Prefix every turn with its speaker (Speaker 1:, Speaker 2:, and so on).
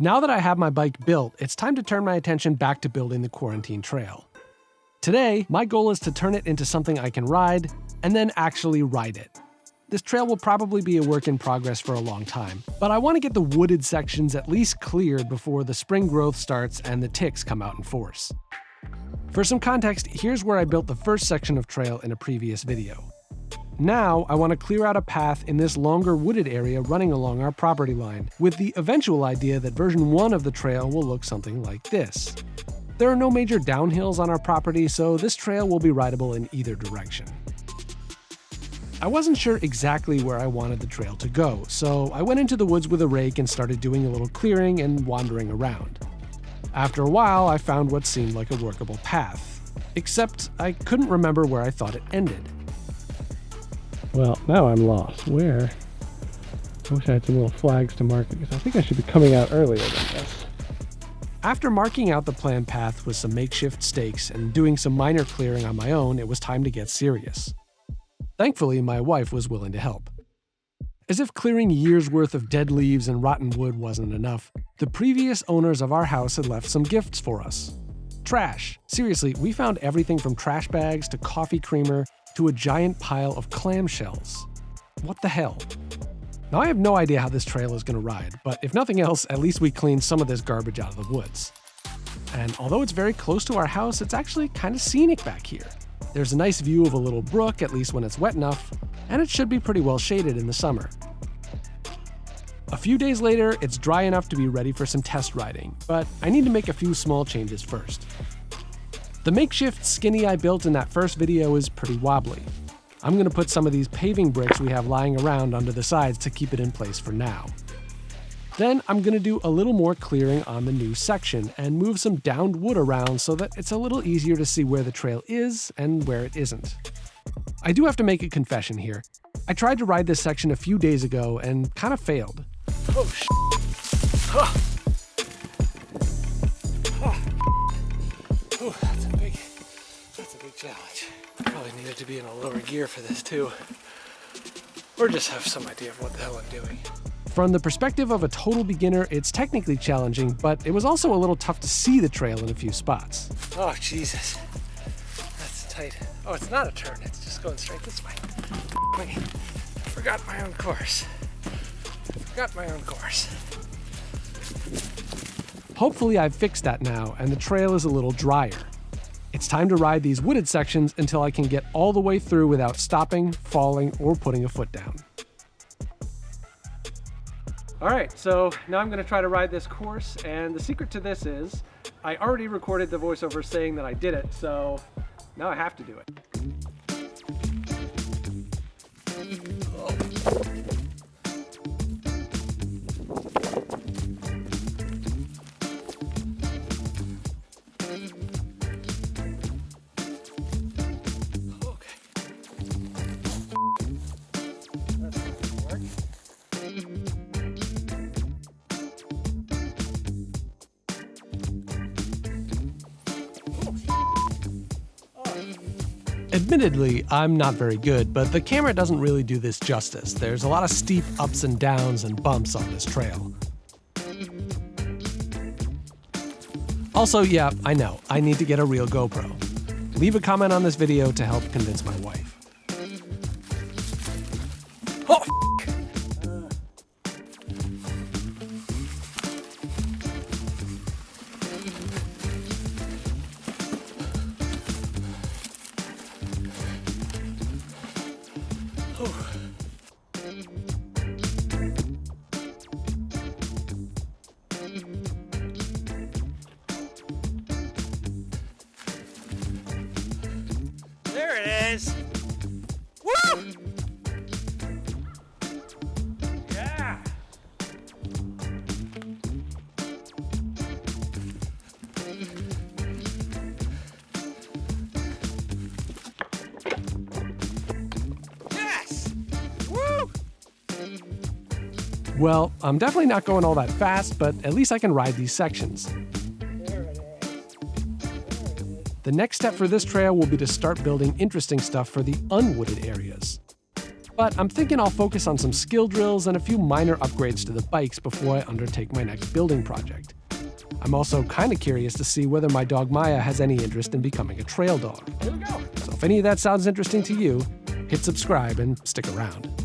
Speaker 1: Now that I have my bike built, it's time to turn my attention back to building the quarantine trail. Today, my goal is to turn it into something I can ride, and then actually ride it. This trail will probably be a work in progress for a long time, but I want to get the wooded sections at least cleared before the spring growth starts and the ticks come out in force. For some context, here's where I built the first section of trail in a previous video. Now, I want to clear out a path in this longer wooded area running along our property line, with the eventual idea that version 1 of the trail will look something like this. There are no major downhills on our property, so this trail will be rideable in either direction. I wasn't sure exactly where I wanted the trail to go, so I went into the woods with a rake and started doing a little clearing and wandering around. After a while, I found what seemed like a workable path, except I couldn't remember where I thought it ended.
Speaker 2: Well, now I'm lost. Where? I wish I had some little flags to mark it, because I think I should be coming out earlier than this.
Speaker 1: After marking out the planned path with some makeshift stakes and doing some minor clearing on my own, it was time to get serious. Thankfully, my wife was willing to help. As if clearing years' worth of dead leaves and rotten wood wasn't enough, the previous owners of our house had left some gifts for us. Trash. Seriously, we found everything from trash bags to coffee creamer to a giant pile of clamshells. What the hell? Now I have no idea how this trail is going to ride, but if nothing else, at least we cleaned some of this garbage out of the woods. And although it's very close to our house, it's actually kind of scenic back here. There's a nice view of a little brook, at least when it's wet enough, and it should be pretty well shaded in the summer. A few days later, it's dry enough to be ready for some test riding, but I need to make a few small changes first. The makeshift skinny I built in that first video is pretty wobbly. I'm going to put some of these paving bricks we have lying around under the sides to keep it in place for now. Then I'm going to do a little more clearing on the new section and move some downed wood around so that it's a little easier to see where the trail is and where it isn't. I do have to make a confession here. I tried to ride this section a few days ago and kind of failed.
Speaker 2: Oh, sh**. Oh. Oh. That's a big challenge. I probably needed to be in a lower gear for this too. Or just have some idea of what the hell I'm doing.
Speaker 1: From the perspective of a total beginner, it's technically challenging, but it was also a little tough to see the trail in a few spots.
Speaker 2: Oh, Jesus. That's tight. Oh, it's not a turn. It's just going straight this way. Wait. I forgot my own course.
Speaker 1: Hopefully I've fixed that now, and the trail is a little drier. It's time to ride these wooded sections until I can get all the way through without stopping, falling, or putting a foot down. All right, so now I'm gonna try to ride this course, and the secret to this is I already recorded the voiceover saying that I did it, so now I have to do it. Admittedly, I'm not very good, but the camera doesn't really do this justice. There's a lot of steep ups and downs and bumps on this trail. Also, yeah, I know, I need to get a real GoPro. Leave a comment on this video to help convince my wife. Oh,
Speaker 2: there it is. Woo! Yeah. Yes. Woo!
Speaker 1: Well, I'm definitely not going all that fast, but at least I can ride these sections. The next step for this trail will be to start building interesting stuff for the unwooded areas. But I'm thinking I'll focus on some skill drills and a few minor upgrades to the bikes before I undertake my next building project. I'm also kind of curious to see whether my dog Maya has any interest in becoming a trail dog.
Speaker 2: Here we go.
Speaker 1: So if any of that sounds interesting to you, hit subscribe and stick around.